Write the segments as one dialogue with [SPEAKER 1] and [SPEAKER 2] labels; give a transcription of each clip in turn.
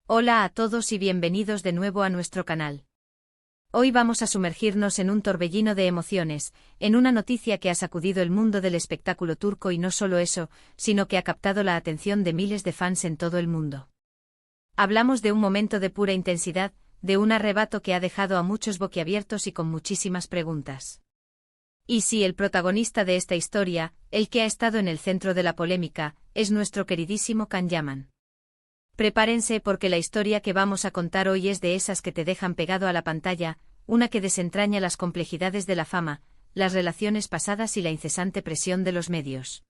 [SPEAKER 1] Hola a todos y bienvenidos de nuevo a nuestro canal. Hoy vamos a sumergirnos en un torbellino de emociones, en una noticia que ha sacudido el mundo del espectáculo turco y no solo eso, sino que ha captado la atención de miles de fans en todo el mundo. Hablamos de un momento de pura intensidad, de un arrebato que ha dejado a muchos boquiabiertos y con muchísimas preguntas. Y si el protagonista de esta historia, el que ha estado en el centro de la polémica, es nuestro queridísimo Can Yaman. Prepárense porque la historia que vamos a contar hoy es de esas que te dejan pegado a la pantalla, una que desentraña las complejidades de la fama, las relaciones pasadas y la incesante presión de los medios.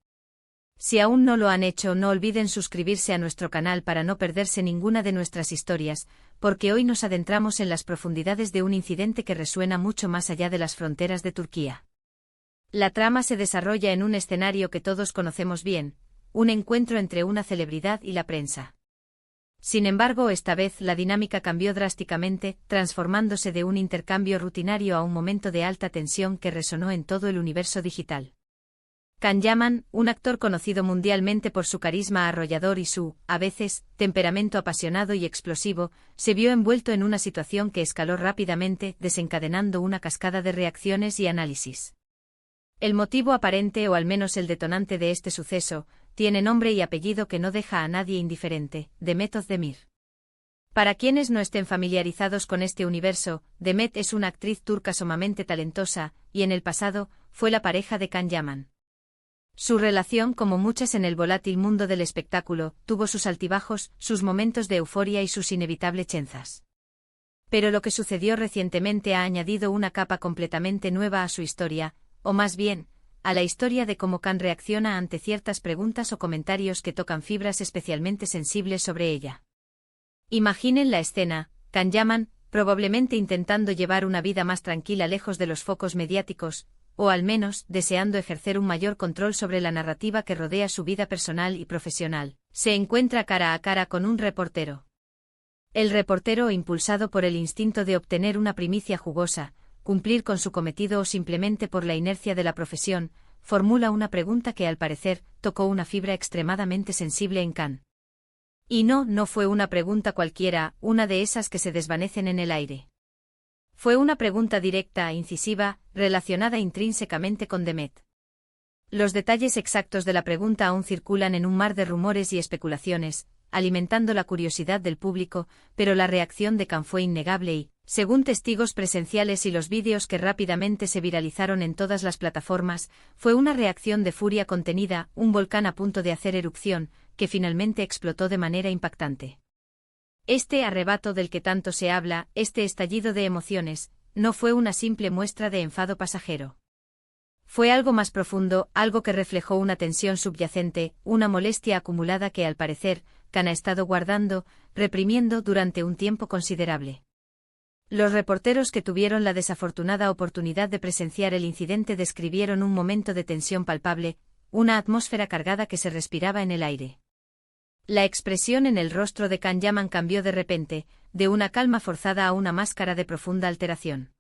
[SPEAKER 1] Si aún no lo han hecho, no olviden suscribirse a nuestro canal para no perderse ninguna de nuestras historias, porque hoy nos adentramos en las profundidades de un incidente que resuena mucho más allá de las fronteras de Turquía. La trama se desarrolla en un escenario que todos conocemos bien, un encuentro entre una celebridad y la prensa. Sin embargo, esta vez la dinámica cambió drásticamente, transformándose de un intercambio rutinario a un momento de alta tensión que resonó en todo el universo digital. Can Yaman, un actor conocido mundialmente por su carisma arrollador y su, a veces, temperamento apasionado y explosivo, se vio envuelto en una situación que escaló rápidamente, desencadenando una cascada de reacciones y análisis. El motivo aparente o al menos el detonante de este suceso, tiene nombre y apellido que no deja a nadie indiferente: Demet Özdemir. Para quienes no estén familiarizados con este universo, Demet es una actriz turca sumamente talentosa, y en el pasado, fue la pareja de Can Yaman. Su relación, como muchas en el volátil mundo del espectáculo, tuvo sus altibajos, sus momentos de euforia y sus inevitables chanzas. Pero lo que sucedió recientemente ha añadido una capa completamente nueva a su historia, o más bien, a la historia de cómo Can reacciona ante ciertas preguntas o comentarios que tocan fibras especialmente sensibles sobre ella. Imaginen la escena: Can Yaman, probablemente intentando llevar una vida más tranquila lejos de los focos mediáticos, o al menos deseando ejercer un mayor control sobre la narrativa que rodea su vida personal y profesional, se encuentra cara a cara con un reportero. El reportero, impulsado por el instinto de obtener una primicia jugosa, cumplir con su cometido o simplemente por la inercia de la profesión, formula una pregunta que al parecer tocó una fibra extremadamente sensible en Can. Y no fue una pregunta cualquiera, una de esas que se desvanecen en el aire. Fue una pregunta directa, incisiva, relacionada intrínsecamente con Demet. Los detalles exactos de la pregunta aún circulan en un mar de rumores y especulaciones, alimentando la curiosidad del público, pero la reacción de Can fue innegable y, según testigos presenciales y los vídeos que rápidamente se viralizaron en todas las plataformas, fue una reacción de furia contenida, un volcán a punto de hacer erupción, que finalmente explotó de manera impactante. Este arrebato del que tanto se habla, este estallido de emociones, no fue una simple muestra de enfado pasajero. Fue algo más profundo, algo que reflejó una tensión subyacente, una molestia acumulada que al parecer, Can ha estado guardando, reprimiendo durante un tiempo considerable. Los reporteros que tuvieron la desafortunada oportunidad de presenciar el incidente describieron un momento de tensión palpable, una atmósfera cargada que se respiraba en el aire. La expresión en el rostro de Can Yaman cambió de repente, de una calma forzada a una máscara de profunda alteración.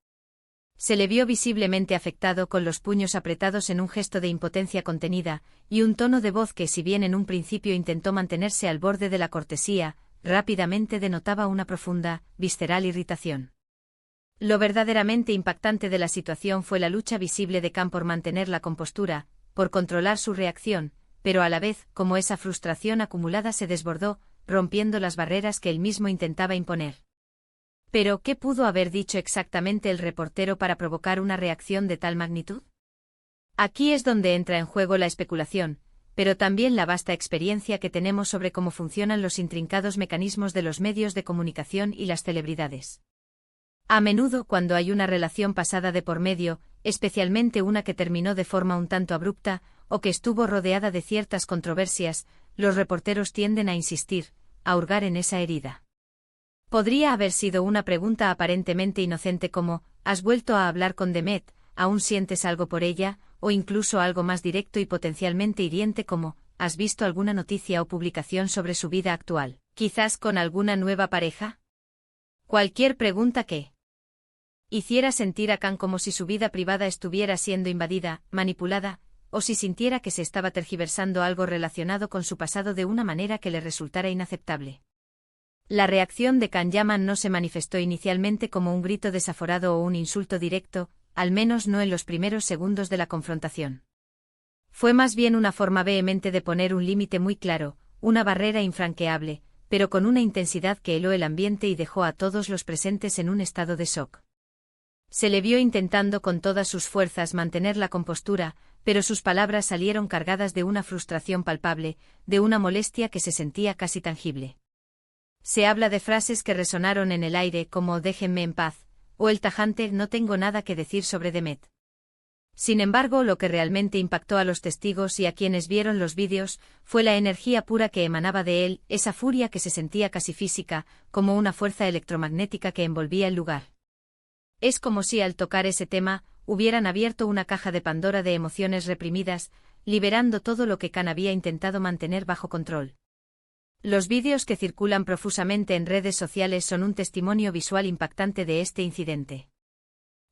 [SPEAKER 1] Se le vio visiblemente afectado, con los puños apretados en un gesto de impotencia contenida, y un tono de voz que, si bien en un principio intentó mantenerse al borde de la cortesía, rápidamente denotaba una profunda, visceral irritación. Lo verdaderamente impactante de la situación fue la lucha visible de Can por mantener la compostura, por controlar su reacción, pero a la vez, como esa frustración acumulada se desbordó, rompiendo las barreras que él mismo intentaba imponer. Pero, ¿qué pudo haber dicho exactamente el reportero para provocar una reacción de tal magnitud? Aquí es donde entra en juego la especulación, pero también la vasta experiencia que tenemos sobre cómo funcionan los intrincados mecanismos de los medios de comunicación y las celebridades. A menudo, cuando hay una relación pasada de por medio, especialmente una que terminó de forma un tanto abrupta, o que estuvo rodeada de ciertas controversias, los reporteros tienden a insistir, a hurgar en esa herida. Podría haber sido una pregunta aparentemente inocente como: ¿has vuelto a hablar con Demet? ¿Aún sientes algo por ella? O incluso algo más directo y potencialmente hiriente como: ¿has visto alguna noticia o publicación sobre su vida actual, quizás con alguna nueva pareja? Cualquier pregunta que hiciera sentir a Can como si su vida privada estuviera siendo invadida, manipulada, o si sintiera que se estaba tergiversando algo relacionado con su pasado de una manera que le resultara inaceptable. La reacción de Can Yaman no se manifestó inicialmente como un grito desaforado o un insulto directo, al menos no en los primeros segundos de la confrontación. Fue más bien una forma vehemente de poner un límite muy claro, una barrera infranqueable, pero con una intensidad que heló el ambiente y dejó a todos los presentes en un estado de shock. Se le vio intentando con todas sus fuerzas mantener la compostura, pero sus palabras salieron cargadas de una frustración palpable, de una molestia que se sentía casi tangible. Se habla de frases que resonaron en el aire como «déjenme en paz», o el tajante «no tengo nada que decir sobre Demet». Sin embargo, lo que realmente impactó a los testigos y a quienes vieron los vídeos fue la energía pura que emanaba de él, esa furia que se sentía casi física, como una fuerza electromagnética que envolvía el lugar. Es como si al tocar ese tema, hubieran abierto una caja de Pandora de emociones reprimidas, liberando todo lo que Can había intentado mantener bajo control. Los vídeos que circulan profusamente en redes sociales son un testimonio visual impactante de este incidente.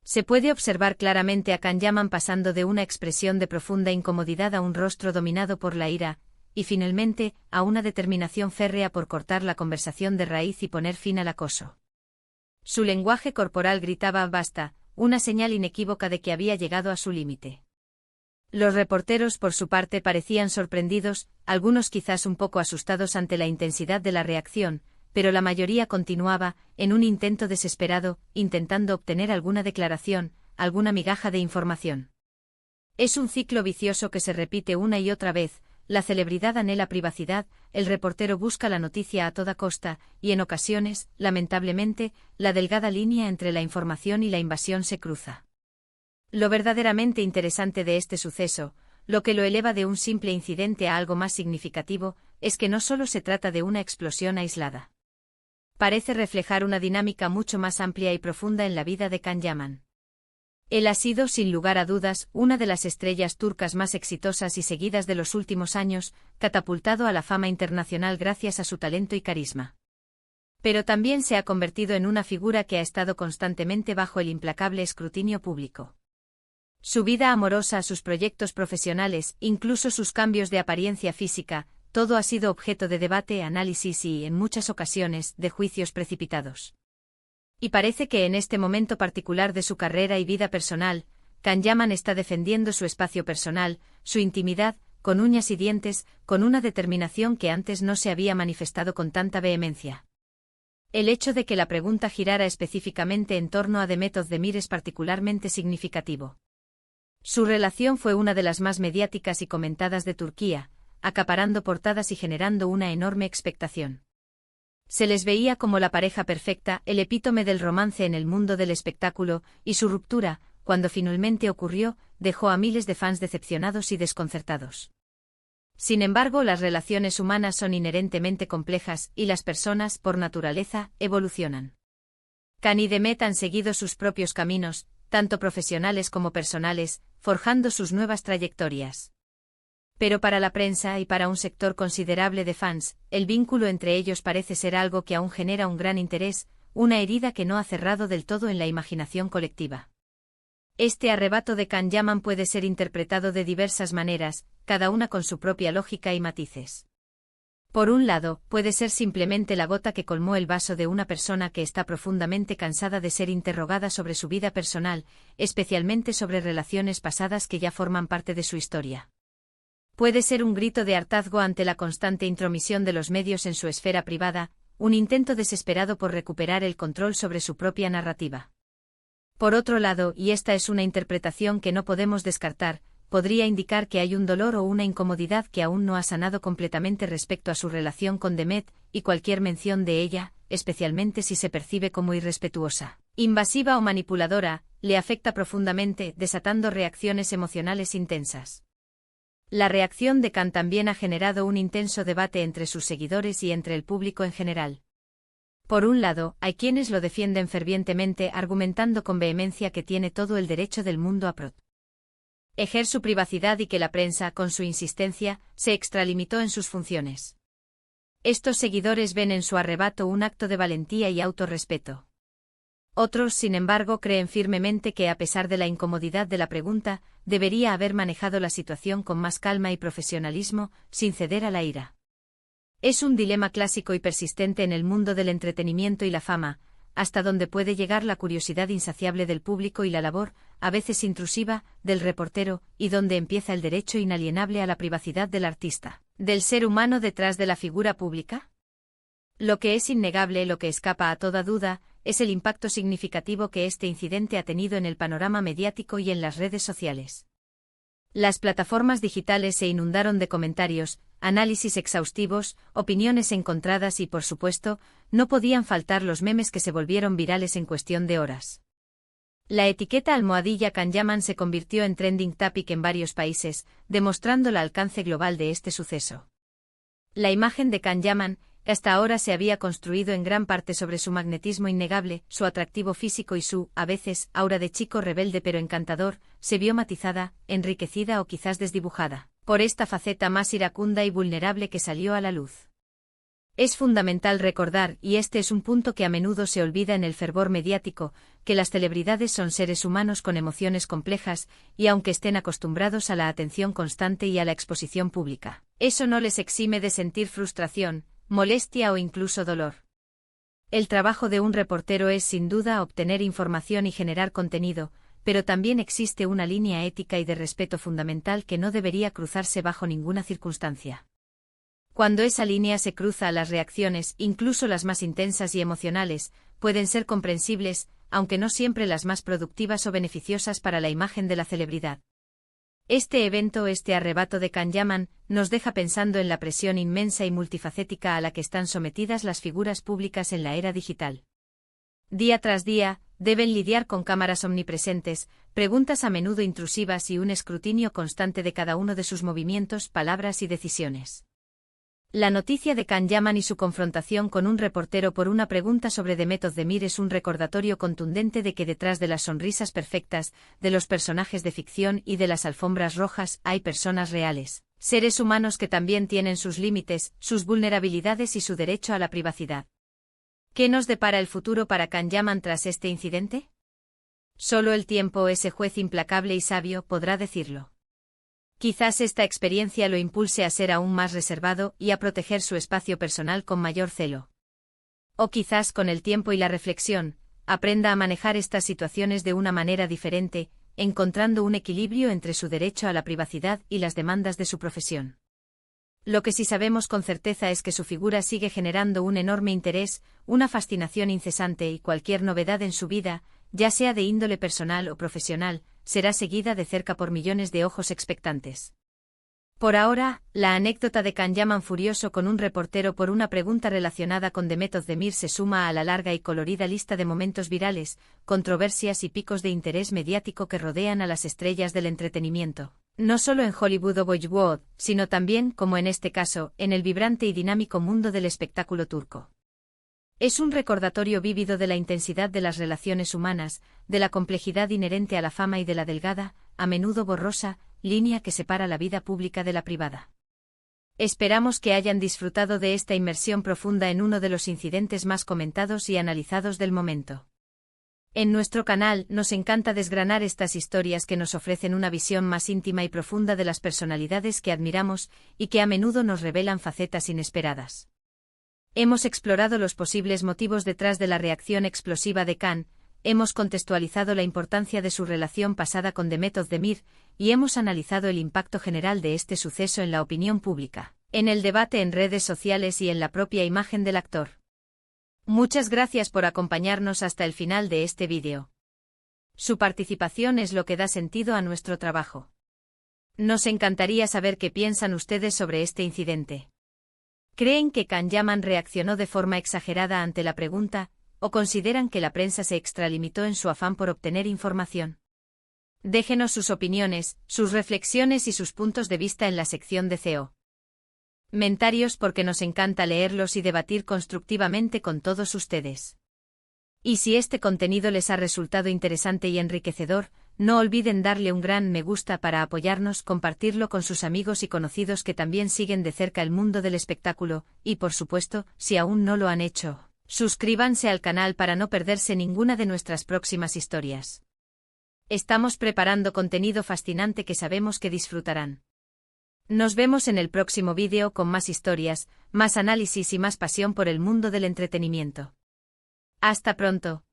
[SPEAKER 1] Se puede observar claramente a Can Yaman pasando de una expresión de profunda incomodidad a un rostro dominado por la ira, y finalmente, a una determinación férrea por cortar la conversación de raíz y poner fin al acoso. Su lenguaje corporal gritaba «basta», una señal inequívoca de que había llegado a su límite. Los reporteros por su parte parecían sorprendidos, algunos quizás un poco asustados ante la intensidad de la reacción, pero la mayoría continuaba, en un intento desesperado, intentando obtener alguna declaración, alguna migaja de información. Es un ciclo vicioso que se repite una y otra vez, la celebridad anhela privacidad, el reportero busca la noticia a toda costa, y en ocasiones, lamentablemente, la delgada línea entre la información y la invasión se cruza. Lo verdaderamente interesante de este suceso, lo que lo eleva de un simple incidente a algo más significativo, es que no solo se trata de una explosión aislada. Parece reflejar una dinámica mucho más amplia y profunda en la vida de Can Yaman. Él ha sido, sin lugar a dudas, una de las estrellas turcas más exitosas y seguidas de los últimos años, catapultado a la fama internacional gracias a su talento y carisma. Pero también se ha convertido en una figura que ha estado constantemente bajo el implacable escrutinio público. Su vida amorosa, sus proyectos profesionales, incluso sus cambios de apariencia física, todo ha sido objeto de debate, análisis y, en muchas ocasiones, de juicios precipitados. Y parece que en este momento particular de su carrera y vida personal, Can Yaman está defendiendo su espacio personal, su intimidad, con uñas y dientes, con una determinación que antes no se había manifestado con tanta vehemencia. El hecho de que la pregunta girara específicamente en torno a Demet Özdemir es particularmente significativo. Su relación fue una de las más mediáticas y comentadas de Turquía, acaparando portadas y generando una enorme expectación. Se les veía como la pareja perfecta, el epítome del romance en el mundo del espectáculo, y su ruptura, cuando finalmente ocurrió, dejó a miles de fans decepcionados y desconcertados. Sin embargo, las relaciones humanas son inherentemente complejas, y las personas, por naturaleza, evolucionan. Can y Demet han seguido sus propios caminos, tanto profesionales como personales, forjando sus nuevas trayectorias. Pero para la prensa y para un sector considerable de fans, el vínculo entre ellos parece ser algo que aún genera un gran interés, una herida que no ha cerrado del todo en la imaginación colectiva. Este arrebato de Can Yaman puede ser interpretado de diversas maneras, cada una con su propia lógica y matices. Por un lado, puede ser simplemente la gota que colmó el vaso de una persona que está profundamente cansada de ser interrogada sobre su vida personal, especialmente sobre relaciones pasadas que ya forman parte de su historia. Puede ser un grito de hartazgo ante la constante intromisión de los medios en su esfera privada, un intento desesperado por recuperar el control sobre su propia narrativa. Por otro lado, y esta es una interpretación que no podemos descartar, podría indicar que hay un dolor o una incomodidad que aún no ha sanado completamente respecto a su relación con Demet, y cualquier mención de ella, especialmente si se percibe como irrespetuosa, invasiva o manipuladora, le afecta profundamente, desatando reacciones emocionales intensas. La reacción de Can también ha generado un intenso debate entre sus seguidores y entre el público en general. Por un lado, hay quienes lo defienden fervientemente argumentando con vehemencia que tiene todo el derecho del mundo a proteger su privacidad y que la prensa, con su insistencia, se extralimitó en sus funciones. Estos seguidores ven en su arrebato un acto de valentía y autorrespeto. Otros, sin embargo, creen firmemente que a pesar de la incomodidad de la pregunta, debería haber manejado la situación con más calma y profesionalismo, sin ceder a la ira. Es un dilema clásico y persistente en el mundo del entretenimiento y la fama, hasta donde puede llegar la curiosidad insaciable del público y la labor, a veces intrusiva, del reportero, y donde empieza el derecho inalienable a la privacidad del artista, del ser humano detrás de la figura pública. Lo que es innegable, lo que escapa a toda duda, es el impacto significativo que este incidente ha tenido en el panorama mediático y en las redes sociales. Las plataformas digitales se inundaron de comentarios, análisis exhaustivos, opiniones encontradas y, por supuesto, no podían faltar los memes que se volvieron virales en cuestión de horas. La etiqueta almohadilla Kanyaman se convirtió en trending topic en varios países, demostrando el alcance global de este suceso. La imagen de Kanyaman, que hasta ahora se había construido en gran parte sobre su magnetismo innegable, su atractivo físico y su, a veces, aura de chico rebelde pero encantador, se vio matizada, enriquecida o quizás desdibujada por esta faceta más iracunda y vulnerable que salió a la luz. Es fundamental recordar, y este es un punto que a menudo se olvida en el fervor mediático, que las celebridades son seres humanos con emociones complejas, y aunque estén acostumbrados a la atención constante y a la exposición pública, eso no les exime de sentir frustración, molestia o incluso dolor. El trabajo de un reportero es sin duda obtener información y generar contenido, pero también existe una línea ética y de respeto fundamental que no debería cruzarse bajo ninguna circunstancia. Cuando esa línea se cruza, las reacciones, incluso las más intensas y emocionales, pueden ser comprensibles, aunque no siempre las más productivas o beneficiosas para la imagen de la celebridad. Este evento, este arrebato de Kanyaman, nos deja pensando en la presión inmensa y multifacética a la que están sometidas las figuras públicas en la era digital. Día tras día, deben lidiar con cámaras omnipresentes, preguntas a menudo intrusivas y un escrutinio constante de cada uno de sus movimientos, palabras y decisiones. La noticia de Kanyaman y su confrontación con un reportero por una pregunta sobre Demet Özdemir es un recordatorio contundente de que detrás de las sonrisas perfectas, de los personajes de ficción y de las alfombras rojas, hay personas reales, seres humanos que también tienen sus límites, sus vulnerabilidades y su derecho a la privacidad. ¿Qué nos depara el futuro para Kanyaman tras este incidente? Solo el tiempo, ese juez implacable y sabio, podrá decirlo. Quizás esta experiencia lo impulse a ser aún más reservado y a proteger su espacio personal con mayor celo. O quizás con el tiempo y la reflexión, aprenda a manejar estas situaciones de una manera diferente, encontrando un equilibrio entre su derecho a la privacidad y las demandas de su profesión. Lo que sí sabemos con certeza es que su figura sigue generando un enorme interés, una fascinación incesante y cualquier novedad en su vida, ya sea de índole personal o profesional, será seguida de cerca por millones de ojos expectantes. Por ahora, la anécdota de Kanyaman furioso con un reportero por una pregunta relacionada con Demet Özdemir se suma a la larga y colorida lista de momentos virales, controversias y picos de interés mediático que rodean a las estrellas del entretenimiento, no solo en Hollywood o Bollywood, sino también, como en este caso, en el vibrante y dinámico mundo del espectáculo turco. Es un recordatorio vívido de la intensidad de las relaciones humanas, de la complejidad inherente a la fama y de la delgada, a menudo borrosa, línea que separa la vida pública de la privada. Esperamos que hayan disfrutado de esta inmersión profunda en uno de los incidentes más comentados y analizados del momento. En nuestro canal nos encanta desgranar estas historias que nos ofrecen una visión más íntima y profunda de las personalidades que admiramos y que a menudo nos revelan facetas inesperadas. Hemos explorado los posibles motivos detrás de la reacción explosiva de Kan, hemos contextualizado la importancia de su relación pasada con Demet Özdemir, y hemos analizado el impacto general de este suceso en la opinión pública, en el debate en redes sociales y en la propia imagen del actor. Muchas gracias por acompañarnos hasta el final de este vídeo. Su participación es lo que da sentido a nuestro trabajo. Nos encantaría saber qué piensan ustedes sobre este incidente. ¿Creen que Kanyaman reaccionó de forma exagerada ante la pregunta, o consideran que la prensa se extralimitó en su afán por obtener información? Déjenos sus opiniones, sus reflexiones y sus puntos de vista en la sección de comentarios porque nos encanta leerlos y debatir constructivamente con todos ustedes. Y si este contenido les ha resultado interesante y enriquecedor, no olviden darle un gran me gusta para apoyarnos, compartirlo con sus amigos y conocidos que también siguen de cerca el mundo del espectáculo, y por supuesto, si aún no lo han hecho, suscríbanse al canal para no perderse ninguna de nuestras próximas historias. Estamos preparando contenido fascinante que sabemos que disfrutarán. Nos vemos en el próximo vídeo con más historias, más análisis y más pasión por el mundo del entretenimiento. Hasta pronto.